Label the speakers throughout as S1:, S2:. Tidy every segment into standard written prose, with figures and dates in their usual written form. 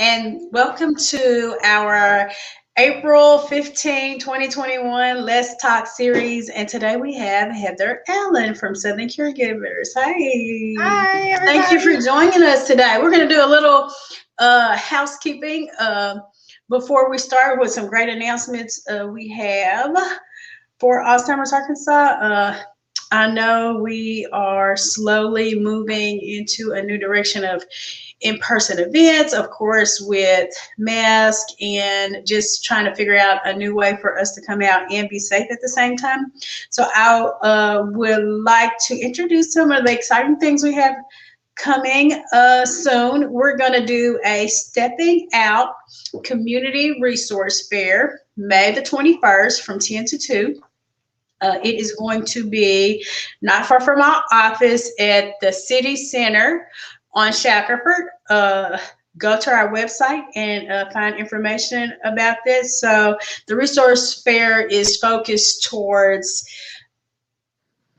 S1: and welcome to our April 15, 2021 Let's Talk series. And today we have Heather Allen from Southern Caregivers. Hey.
S2: Hi, everybody.
S1: Thank you for joining us today. We're going to do a little housekeeping before we start with some great announcements we have for Alzheimer's Arkansas. I know we are slowly moving into a new direction of in-person events, of course, with masks and just trying to figure out a new way for us to come out and be safe at the same time. So I would like to introduce some of the exciting things we have coming soon. We're going to do a Stepping Out Community Resource Fair, May the 21st from 10 to 2. It is going to be not far from our office at the City Center on Shackelford. Go to our website and find information about this. So the resource fair is focused towards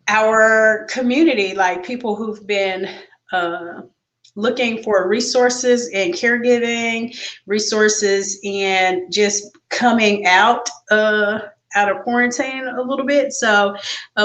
S1: our community, like people who've been looking for resources in caregiving, resources and just coming out of quarantine a little bit. So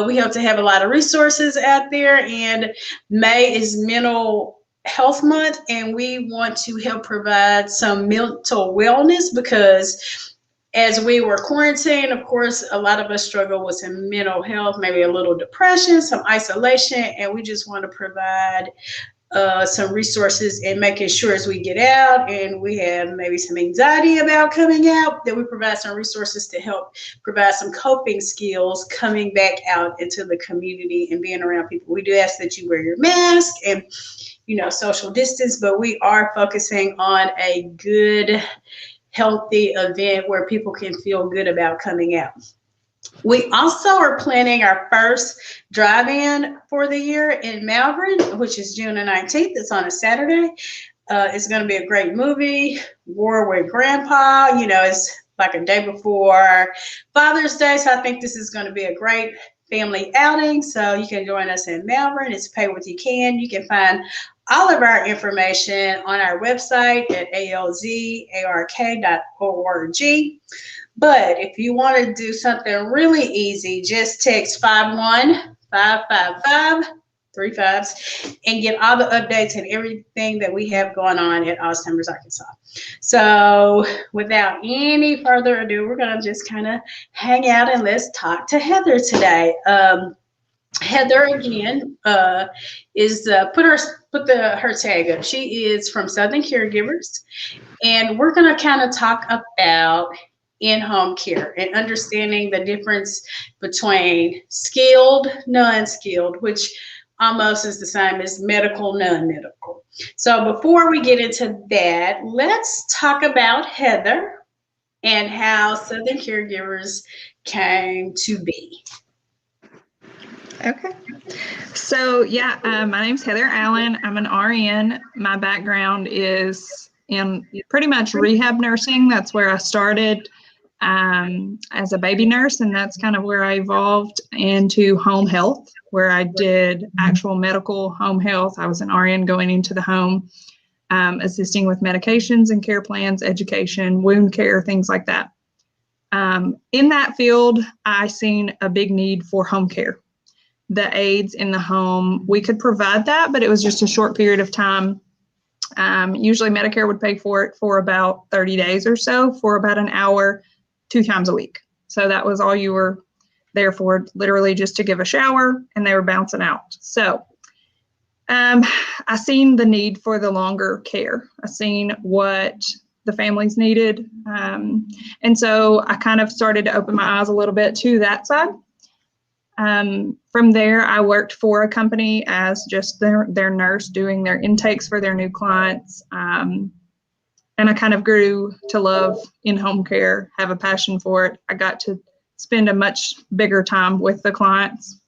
S1: we hope to have a lot of resources out there, and May is Mental Health Month, and we want to help provide some mental wellness because as we were quarantined, of course, a lot of us struggle with some mental health, maybe a little depression, some isolation, and we just want to provide some resources and making sure as we get out and we have maybe some anxiety about coming out, that we provide some resources to help provide some coping skills coming back out into the community and being around people. We do ask that you wear your mask and, social distance, but we are focusing on a good, healthy event where people can feel good about coming out. We also are planning our first drive-in for the year in Malvern, which is June the 19th. It's on a Saturday. It's going to be a great movie. War with Grandpa. It's like a day before Father's Day. So I think this is going to be a great family outing. So you can join us in Malvern. It's pay what you can. You can find all of our information on our website at alzark.org. But if you want to do something really easy, just text 51555 and get all the updates and everything that we have going on at Alzheimer's Arkansas. So without any further ado, we're going to just kind of hang out and let's talk to Heather today. Heather again is put her tag up. She is from Southern Caregivers, and we're going to kind of talk about in-home care and understanding the difference between skilled, non-skilled, which almost is the same as medical, non-medical. So before we get into that, let's talk about Heather and how Southern Caregivers came to be.
S2: Okay. So my name's Heather Allen. I'm an RN. My background is in pretty much rehab nursing. That's where I started as a baby nurse, and that's kind of where I evolved into home health, where I did actual medical home health. I was an RN going into the home, assisting with medications and care plans, education, wound care, things like that. In that field, I seen a big need for home care. The aides in the home, we could provide that, but it was just a short period of time. Usually Medicare would pay for it for about 30 days or so, for about an hour, 2 times a week. So that was all you were there for, literally just to give a shower, and they were bouncing out. So I seen the need for the longer care. I seen what the families needed. And so I kind of started to open my eyes a little bit to that side. From there, I worked for a company as just their nurse, doing their intakes for their new clients. And I kind of grew to love in-home care, have a passion for it. I got to spend a much bigger time with the clients.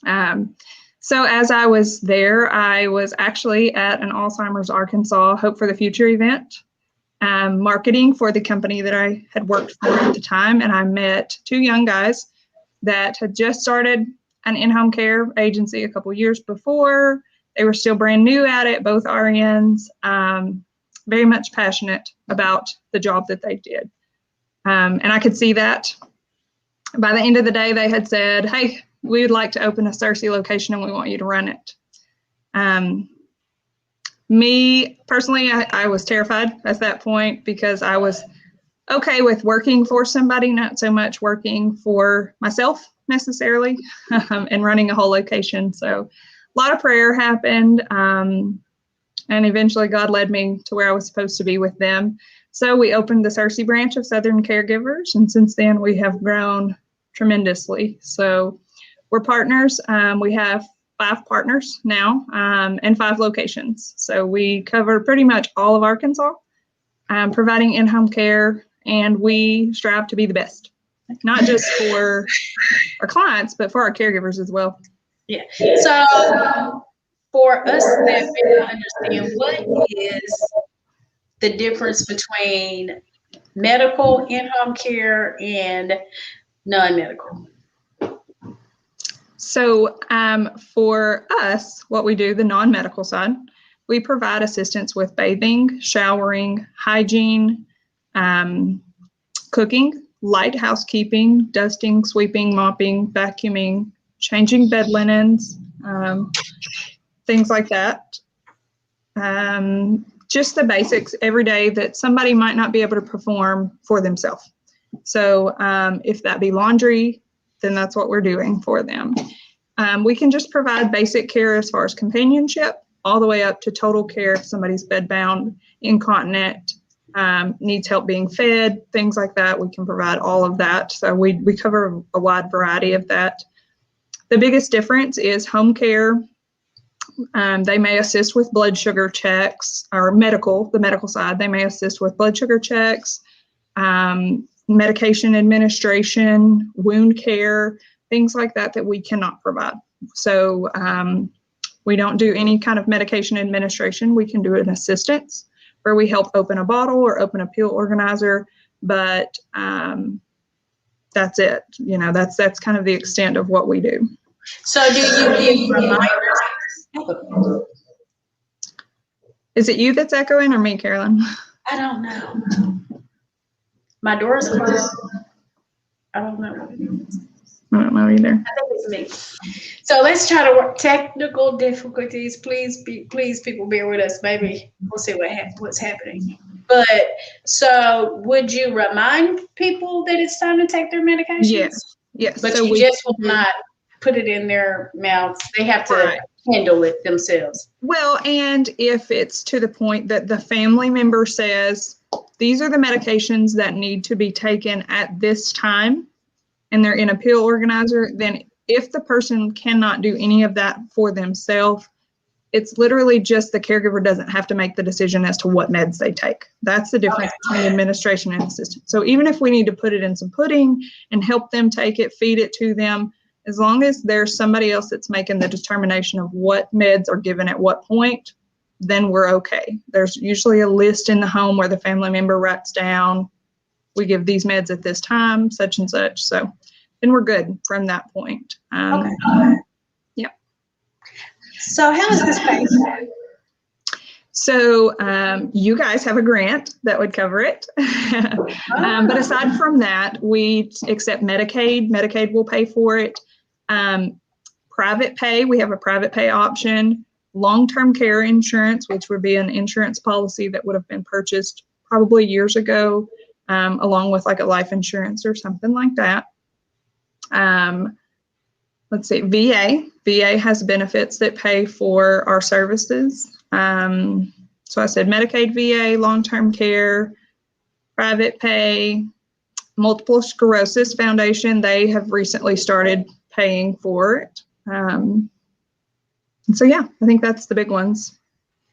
S2: So as I was there, I was actually at an Alzheimer's Arkansas Hope for the Future event, marketing for the company that I had worked for at the time. And I met 2 young guys that had just started an in-home care agency a couple years before. They were still brand new at it, both RNs. very much passionate about the job that they did. And I could see that. By the end of the day, they had said, hey, we would like to open a Searcy location and we want you to run it. Me personally, I was terrified at that point because I was okay with working for somebody, not so much working for myself necessarily, and running a whole location. So a lot of prayer happened, and eventually God led me to where I was supposed to be with them. So we opened the Searcy branch of Southern Caregivers, and since then we have grown tremendously. So we're partners. We have 5 partners now, and 5 locations. So we cover pretty much all of Arkansas, providing in-home care, and we strive to be the best, not just for our clients, but for our caregivers as well.
S1: Yeah. So for us that may not understand, what is the difference between medical in-home care and non-medical?
S2: So for us, what we do, the non-medical side, we provide assistance with bathing, showering, hygiene, cooking, light housekeeping, dusting, sweeping, mopping, vacuuming, changing bed linens, things like that. Just the basics every day that somebody might not be able to perform for themselves. So if that be laundry, then that's what we're doing for them. We can just provide basic care as far as companionship, all the way up to total care if somebody's bedbound, incontinent, needs help being fed, things like that. We can provide all of that. So we cover a wide variety of that. The biggest difference is home care. They may assist with blood sugar checks, or the medical side. They may assist with blood sugar checks, medication administration, wound care, things like that we cannot provide. So we don't do any kind of medication administration. We can do an assistance where we help open a bottle or open a pill organizer, but that's it. You know, that's kind of the extent of what we do.
S1: So do you give reminders?
S2: Is it you that's echoing or me, Carolyn?
S1: I don't know. My door is closed. I don't know what it is.
S2: I don't know either.
S1: I think it's me. So let's try to work technical difficulties. Please, people, bear with us. Maybe we'll see what's happening. But so, would you remind people that it's time to take their medications?
S2: Yes.
S1: But
S2: so
S1: you just will not put it in their mouths. They have to handle it themselves.
S2: Well, and if it's to the point that the family member says, these are the medications that need to be taken at this time, and they're in a pill organizer, then if the person cannot do any of that for themselves, it's literally just the caregiver doesn't have to make the decision as to what meds they take. That's the difference between administration and assistance. So even if we need to put it in some pudding and help them take it, feed it to them, as long as there's somebody else that's making the determination of what meds are given at what point, then we're okay. There's usually a list in the home where the family member writes down, we give these meds at this time, such and such. So then we're good from that point.
S1: Okay.
S2: Yeah.
S1: So how is this paid?
S2: So you guys have a grant that would cover it. But aside from that, we accept Medicaid. Medicaid will pay for it. Private pay, we have a private pay option. Long-term care insurance, which would be an insurance policy that would have been purchased probably years ago, along with like a life insurance or something like that. Let's see, VA. VA has benefits that pay for our services. So I said Medicaid, VA, long-term care, private pay, Multiple Sclerosis Foundation. They have recently started paying for it. And so, yeah, I think that's the big ones.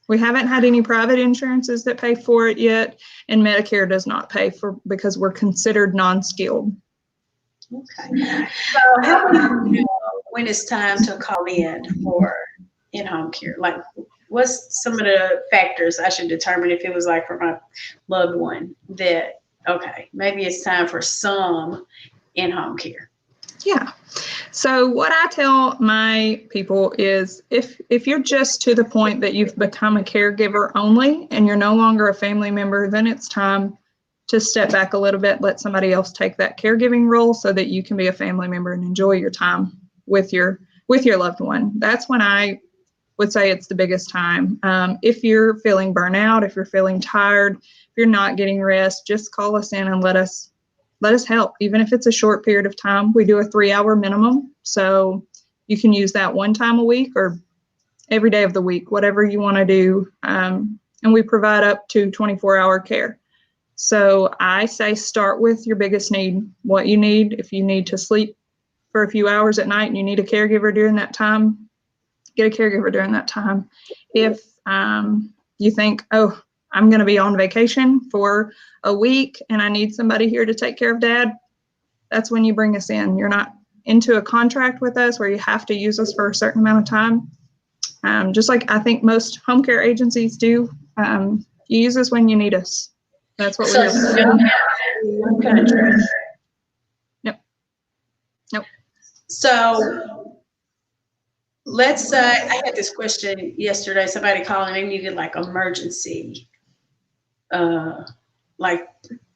S2: We haven't had any private insurances that pay for it yet, and Medicare does not pay for because we're considered non-skilled.
S1: Okay. So how do you know when it's time to call in for in-home care? Like, what's some of the factors I should determine if it was like for my loved one that, okay, maybe it's time for some in-home care?
S2: Yeah. So what I tell my people is if you're just to the point that you've become a caregiver only and you're no longer a family member, then it's time to step back a little bit, let somebody else take that caregiving role so that you can be a family member and enjoy your time with your loved one. That's when I would say it's the biggest time. If you're feeling burnout, if you're feeling tired, if you're not getting rest, just call us in and let us help. Even if it's a short period of time, we do a 3-hour minimum. So you can use that one time a week or every day of the week, whatever you want to do. And we provide up to 24-hour care. So I say start with your biggest need, what you need. If you need to sleep for a few hours at night and you need a caregiver during that time, get a caregiver during that time. If you think, oh, I'm going to be on vacation for a week and I need somebody here to take care of Dad, that's when you bring us in. You're not into a contract with us where you have to use us for a certain amount of time. Just like I think most home care agencies do, you use us when you need us. That's what we're doing. Yep.
S1: So let's say I had this question yesterday. Somebody called and they needed like emergency, like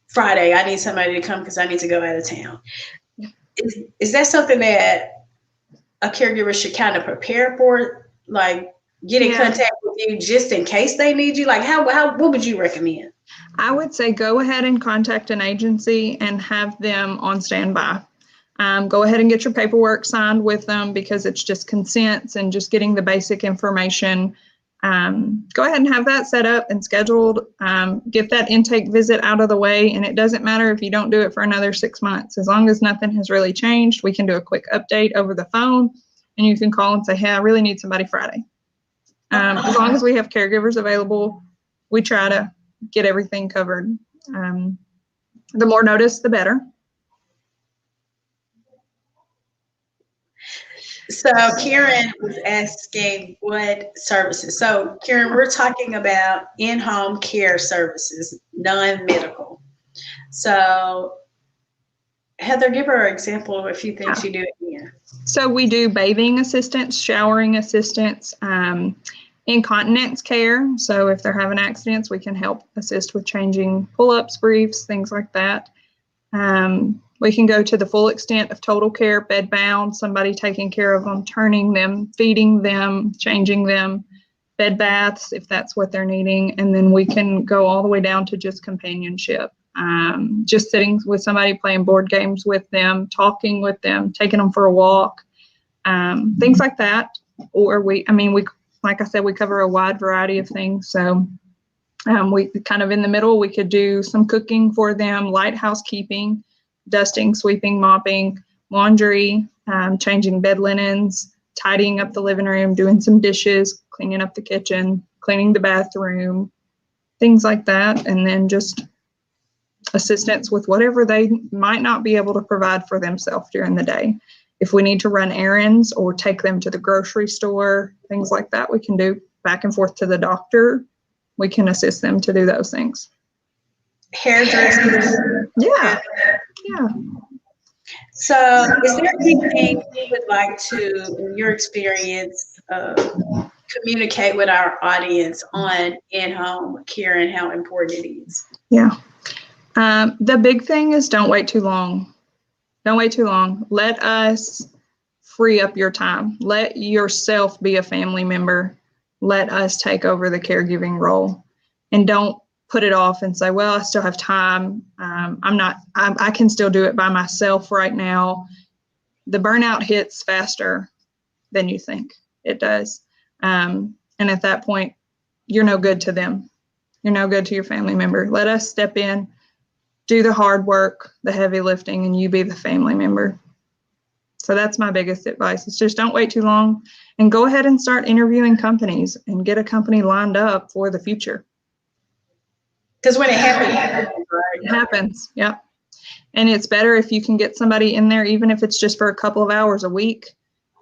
S1: Friday. I need somebody to come because I need to go out of town. Is that something that a caregiver should kind of prepare for? Like get in contact with you just in case they need you? Like what would you recommend?
S2: I would say go ahead and contact an agency and have them on standby. Go ahead and get your paperwork signed with them because it's just consents and just getting the basic information. Go ahead and have that set up and scheduled. Get that intake visit out of the way, and it doesn't matter if you don't do it for another 6 months. As long as nothing has really changed, we can do a quick update over the phone, and you can call and say, hey, I really need somebody Friday. As long as we have caregivers available, we try to get everything covered. The more notice, the better.
S1: So Karen was asking what services. So Karen, we're talking about in-home care services, non-medical. So Heather, give her an example of a few things you do here.
S2: So we do bathing assistance, showering assistance, incontinence care. So if they're having accidents, we can help assist with changing pull-ups, briefs, things like that. We can go to the full extent of total care, bed bound, somebody taking care of them, turning them, feeding them, changing them, bed baths if that's what they're needing. And then we can go all the way down to just companionship, just sitting with somebody, playing board games with them, talking with them, taking them for a walk, things like that. Or we, like I said, we cover a wide variety of things. So we kind of in the middle, we could do some cooking for them, light housekeeping, dusting, sweeping, mopping, laundry, changing bed linens, tidying up the living room, doing some dishes, cleaning up the kitchen, cleaning the bathroom, things like that. And then just assistance with whatever they might not be able to provide for themselves during the day. If we need to run errands or take them to the grocery store, things like that, we can do back and forth to the doctor. We can assist them to do those things.
S1: Hairdressers.
S2: Yeah.
S1: So is there anything you would like to, in your experience, communicate with our audience on in-home care and how important it is?
S2: Yeah. The big thing is don't wait too long. Don't wait too long. Let us free up your time. Let yourself be a family member. Let us take over the caregiving role. And don't put it off and say, well, I still have time. I can still do it by myself right now. The burnout hits faster than you think it does. And at that point, you're no good to them. You're no good to your family member. Let us step in, do the hard work, the heavy lifting, and you be the family member. So that's my biggest advice. It's just don't wait too long and go ahead and start interviewing companies and get a company lined up for the future.
S1: Because when it happens,
S2: it happens. Yep. And it's better if you can get somebody in there, even if it's just for a couple of hours a week.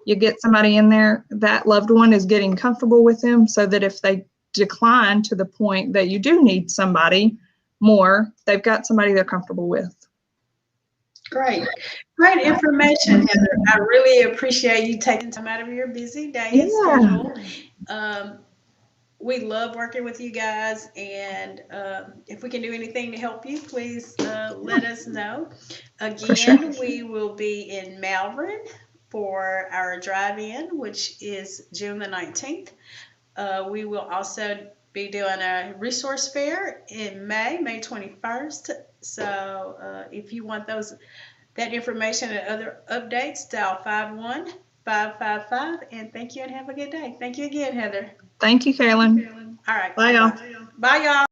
S2: You get somebody in there, that loved one is getting comfortable with them so that if they decline to the point that you do need somebody more, they've got somebody they're comfortable with.
S1: Great. Great information, Heather. I really appreciate you taking time out of your busy day and
S2: Yeah.
S1: schedule. Um, we love working with you guys, and if we can do anything to help you, please let us know.
S2: For sure.
S1: Again, we will be in Malvern for our drive-in, which is June the 19th. We will also be doing a resource fair in May 21st. So if you want that information and other updates, dial 51555. And thank you and have a good day. Thank you again, Heather.
S2: Thank you, Carolyn.
S1: All right.
S2: Bye, y'all.
S1: Bye, y'all.